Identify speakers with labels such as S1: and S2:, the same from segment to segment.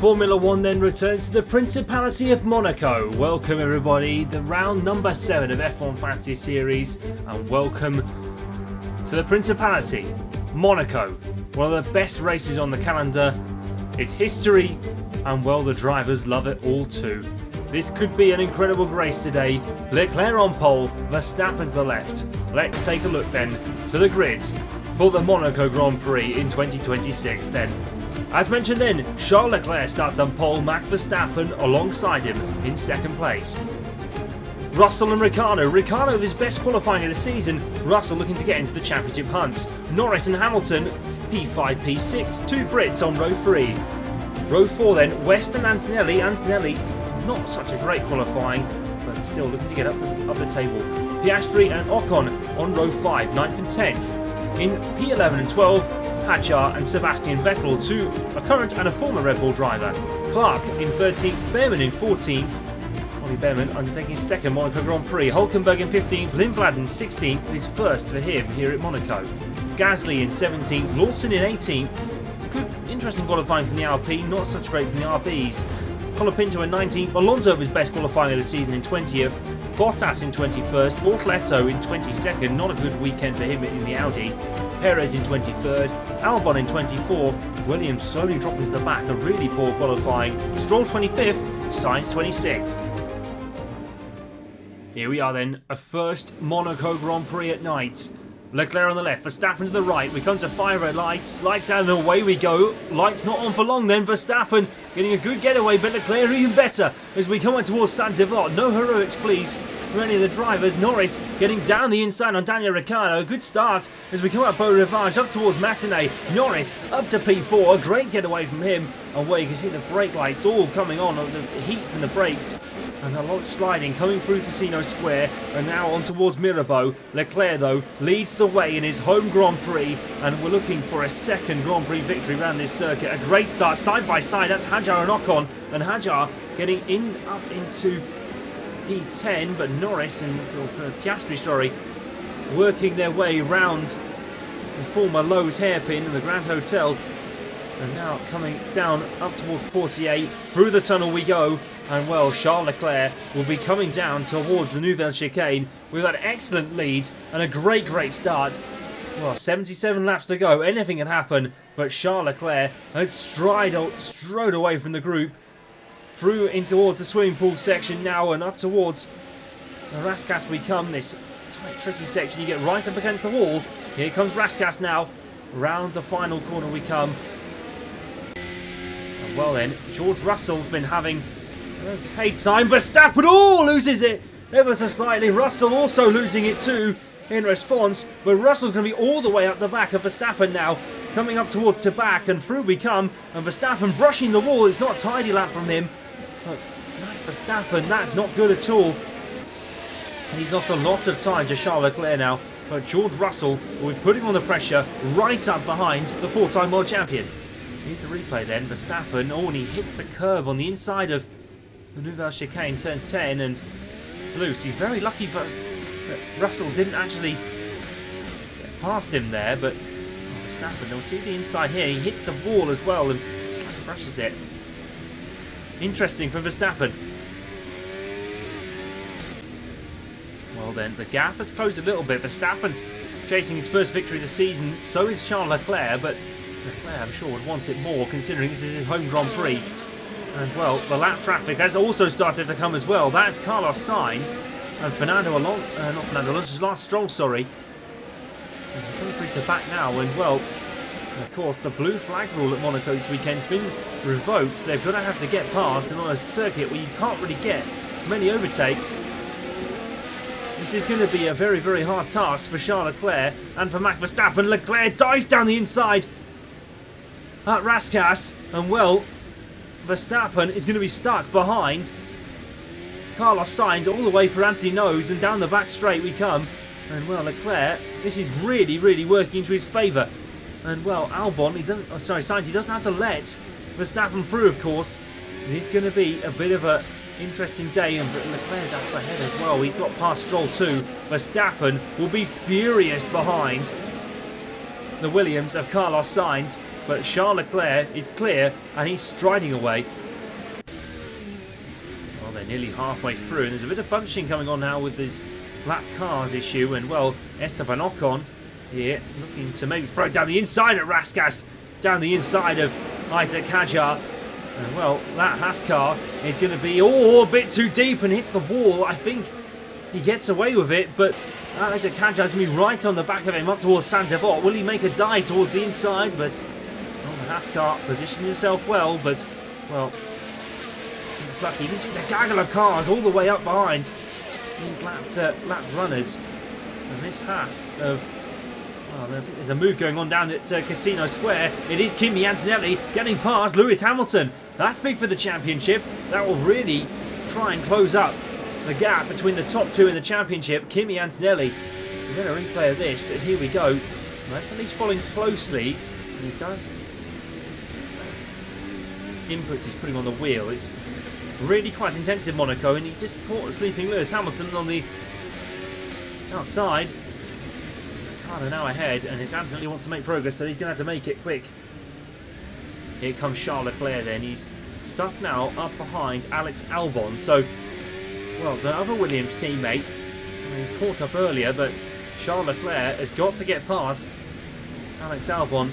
S1: Formula 1 then returns to the Principality of Monaco. Welcome everybody, the round number 7 of F1 Fantasy Series, and welcome to the Principality, Monaco. One of the best races on the calendar. It's history, and well, the drivers love it all too. This could be an incredible race today. Leclerc on pole, Verstappen to the left. Let's take a look then to the grids for the Monaco Grand Prix in 2026 then. As mentioned then, Charles Leclerc starts on pole, Max Verstappen alongside him in second place. Russell and Ricciardo with his best qualifying of the season, Russell looking to get into the championship hunt. Norris and Hamilton, P5, P6, two Brits on row 3. Row 4 then, West and Antonelli, not such a great qualifying, but still looking to get up the table. Piastri and Ocon on row 5, 9th and 10th. In P11 and 12, Hadjar and Sebastian Vettel, two a current and a former Red Bull driver. Clark in 13th, Behrman in 14th. Ollie Behrman undertaking his second Monaco Grand Prix. Hulkenberg in 15th, Lindblad in 16th, his first for him here at Monaco. Gasly in 17th, Lawson in 18th. Good, interesting qualifying from the Alpine, not such great from the RBs. Colapinto in 19th, Alonso his best qualifying of the season in 20th, Bottas in 21st, Bortoleto in 22nd, not a good weekend for him in the Audi, Perez in 23rd, Albon in 24th, Williams slowly dropping to the back, a really poor qualifying, Stroll 25th, Sainz 26th. Here we are then, a first Monaco Grand Prix at night. Leclerc on the left, Verstappen to the right. We come to 5 red lights. Lights out and away we go. Lights not on for long then. Verstappen getting a good getaway, but Leclerc even better as we come on towards Saint-Devote. No heroics, please, for any of the drivers. Norris getting down the inside on Daniel Ricciardo. A good start as we come up Beau Rivage up towards Massenet. Norris up to P4. A great getaway from him. And where you can see the brake lights all coming on the heat from the brakes. And a lot sliding coming through Casino Square and now on towards Mirabeau. Leclerc though leads the way in his home Grand Prix, and we're looking for a second Grand Prix victory around this circuit. A great start side by side. That's Hadjar and Ocon, and Hadjar getting up into P10, but Norris and Piastri working their way round the former Lowe's hairpin and the Grand Hotel. And now coming down up towards Portier, through the tunnel we go, and well, Charles Leclerc will be coming down towards the Nouvelle Chicane with an excellent lead and a great start. Well, 77 laps to go, anything can happen, but Charles Leclerc has strode away from the group, through in towards the swimming pool section now, and up towards the Rascasse we come. This tight, tricky section, you get right up against the wall. Here comes Rascasse now, round the final corner we come. Well then, George Russell's been having an okay time. Verstappen loses it ever so slightly. Russell also losing it too in response. But Russell's going to be all the way up the back of Verstappen now. Coming up towards the back and through we come. And Verstappen brushing the wall. It's not a tidy lap from him. But Verstappen, that's not good at all. And he's lost a lot of time to Charles Leclerc now. But George Russell will be putting on the pressure right up behind the 4-time world champion. Here's the replay then. Verstappen, and he hits the curb on the inside of the Nouvelle Chicane, turn 10, and it's loose. He's very lucky that Russell didn't actually get past him there, but Verstappen, they'll see the inside here. He hits the wall as well and slightly brushes it. Interesting for Verstappen. Well then, the gap has closed a little bit. Verstappen's chasing his first victory of the season, so is Charles Leclerc, but Leclerc, I'm sure, would want it more, considering this is his home Grand Prix. And, well, the lap traffic has also started to come as well. That's Carlos Sainz and Lance Stroll, sorry. And coming through to back now, and, well, of course, the blue flag rule at Monaco this weekend's been revoked. So they're going to have to get past, and on a circuit where you can't really get many overtakes, this is going to be a very hard task for Charles Leclerc and for Max Verstappen. Leclerc dives down the inside at Rascasse, and well, Verstappen is going to be stuck behind Carlos Sainz all the way for Anthony Nose, and down the back straight we come. And well, Leclerc, this is really working into his favour. And well, Albon, Sainz, he doesn't have to let Verstappen through, of course. It is going to be a bit of a interesting day, and Leclerc's up ahead as well. He's got past Stroll too. Verstappen will be furious behind the Williams of Carlos Sainz, but Charles Leclerc is clear and he's striding away. Well, they're nearly halfway through, and there's a bit of bunching coming on now with this lap cars issue, and well, Esteban Ocon here looking to maybe throw it down the inside at Raskas, down the inside of Isaac Hadjar. And well, that Haas car is going to be a bit too deep and hits the wall. I think he gets away with it, but Isaac Hadjar is going to be right on the back of him up towards Saint-Devot. Will he make a dive towards the inside? But well, the Haas car positioned himself well, but well, it's lucky. You can see the gaggle of cars all the way up behind these lap runners. And this Haas of... Well, I think there's a move going on down at Casino Square. It is Kimi Antonelli getting past Lewis Hamilton. That's big for the championship. That will really try and close up the gap between the top two in the championship. Kimi Antonelli. We're going to replay this, and here we go. Antonelli's following closely, and he does inputs he's putting on the wheel. It's really quite intense in Monaco, and he just caught sleeping Lewis Hamilton on the outside. Ricardo now ahead, and if Antonelli wants to make progress, then he's going to have to make it quick. Here comes Charles Leclerc then. He's stuck now up behind Alex Albon. So, well, the other Williams teammate, he was caught up earlier, but Charles Leclerc has got to get past Alex Albon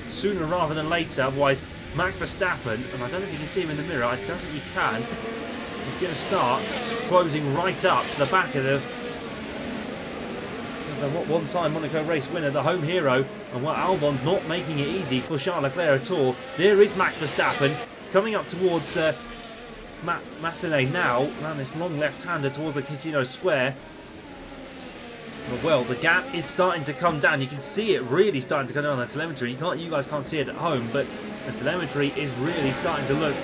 S1: sooner rather than later. Otherwise, Max Verstappen, and I don't know if you can see him in the mirror, I don't think you can, he's going to start closing right up to the back of the one-time Monaco race winner, the home hero. And well, Albon's not making it easy for Charles Leclerc at all. There is Max Verstappen coming up towards Massenet now, around this long left-hander towards the Casino Square. Well, the gap is starting to come down. You can see it really starting to go down on the telemetry. You guys can't see it at home, but the telemetry is really starting to look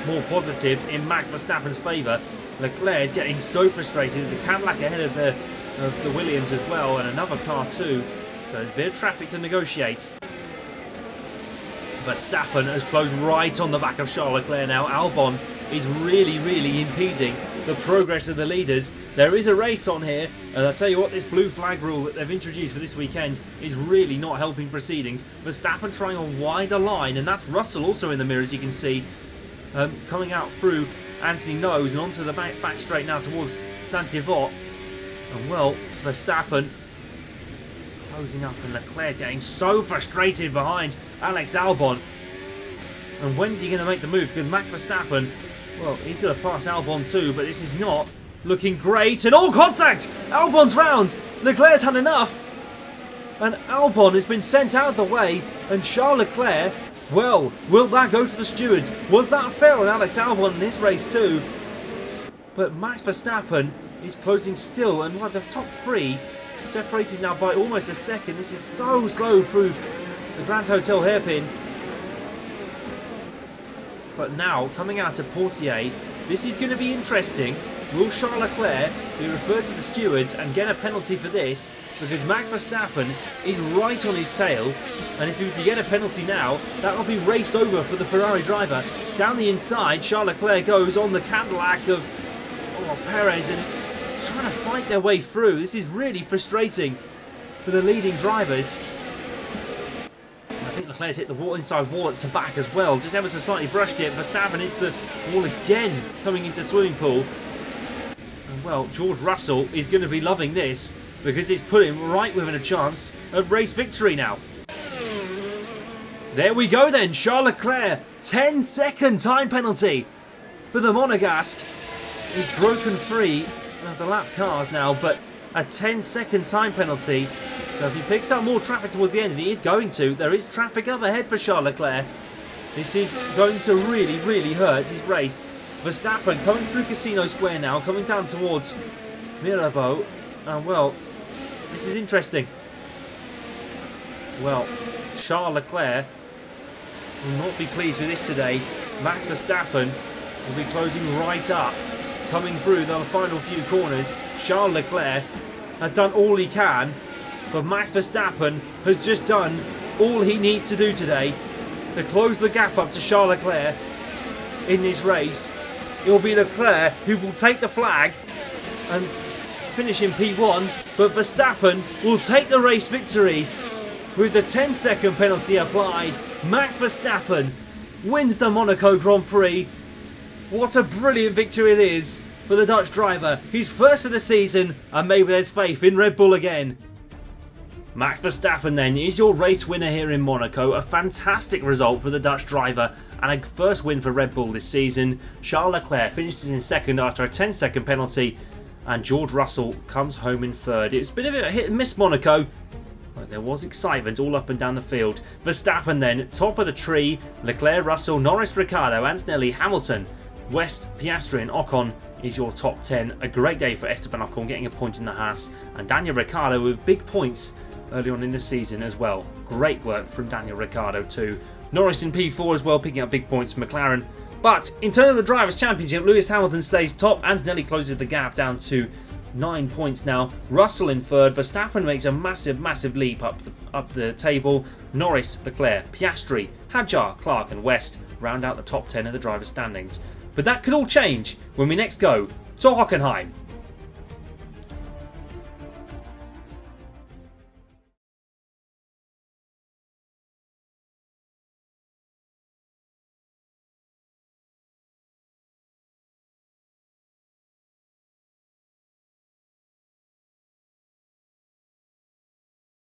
S1: more positive in Max Verstappen's favour. Leclerc is getting so frustrated. There's a Cadillac ahead of the Williams as well, and another car too. So there's a bit of traffic to negotiate. Verstappen has closed right on the back of Charles Leclerc now. Albon is really impeding the progress of the leaders. There is a race on here, and I'll tell you what, this blue flag rule that they've introduced for this weekend is really not helping proceedings. Verstappen trying a wider line, and that's Russell also in the mirror, as you can see, coming out through Anthony Nose and onto the back straight now towards Saint-Devot. And well, Verstappen closing up, and Leclerc's getting so frustrated behind Alex Albon. And when's he going to make the move? Because Max Verstappen, well, he's going to pass Albon too, but this is not looking great. And all contact! Albon's round! Leclerc's had enough! And Albon has been sent out of the way, and Charles Leclerc, well, will that go to the stewards? Was that fair on Alex Albon in this race too? But Max Verstappen is closing still, and the top three separated now by almost a second. This is so slow through the Grand Hotel hairpin. But now, coming out of Portier, this is going to be interesting. Will Charles Leclerc be referred to the stewards and get a penalty for this? Because Max Verstappen is right on his tail, and if he was to get a penalty now, that will be race over for the Ferrari driver. Down the inside, Charles Leclerc goes on the Cadillac of Perez, and trying to fight their way through. This is really frustrating for the leading drivers. I think Leclerc's hit the wall, inside wall at the back as well. Just ever so slightly brushed it. Verstappen hits the wall again coming into the swimming pool. And well, George Russell is going to be loving this because it's put him right within a chance of race victory now. There we go then. Charles Leclerc, 10-second time penalty for the Monegasque. He's broken free of the lap cars now, but a 10-second time penalty. So if he picks up more traffic towards the end, and he is going to, there is traffic up ahead for Charles Leclerc. This is going to really hurt his race. Verstappen coming through Casino Square now, coming down towards Mirabeau. And well, this is interesting. Well, Charles Leclerc will not be pleased with this today. Max Verstappen will be closing right up. Coming through the final few corners, Charles Leclerc has done all he can, but Max Verstappen has just done all he needs to do today to close the gap up to Charles Leclerc in this race. It will be Leclerc who will take the flag and finish in P1, but Verstappen will take the race victory with the 10-second penalty applied, Max Verstappen wins the Monaco Grand Prix. What a brilliant victory it is for the Dutch driver. He's first of the season, and maybe there's faith in Red Bull again. Max Verstappen then is your race winner here in Monaco. A fantastic result for the Dutch driver and a first win for Red Bull this season. Charles Leclerc finishes in second after a 10-second penalty, and George Russell comes home in third. It's been a bit of a hit and miss Monaco, but there was excitement all up and down the field. Verstappen then top of the tree. Leclerc, Russell, Norris, Ricciardo, Antonelli, Hamilton, West, Piastri and Ocon is your top 10. A great day for Esteban Ocon getting a point in the Haas, and Daniel Ricciardo with big points early on in the season as well. Great work from Daniel Ricciardo too. Norris in P4 as well, picking up big points from McLaren. But in terms of the Drivers' Championship, Lewis Hamilton stays top. Antonelli closes the gap down to 9 points now. Russell in third. Verstappen makes a massive leap up the table. Norris, Leclerc, Piastri, Hadjar, Clark and West round out the top 10 of the drivers' standings. But that could all change when we next go to Hockenheim.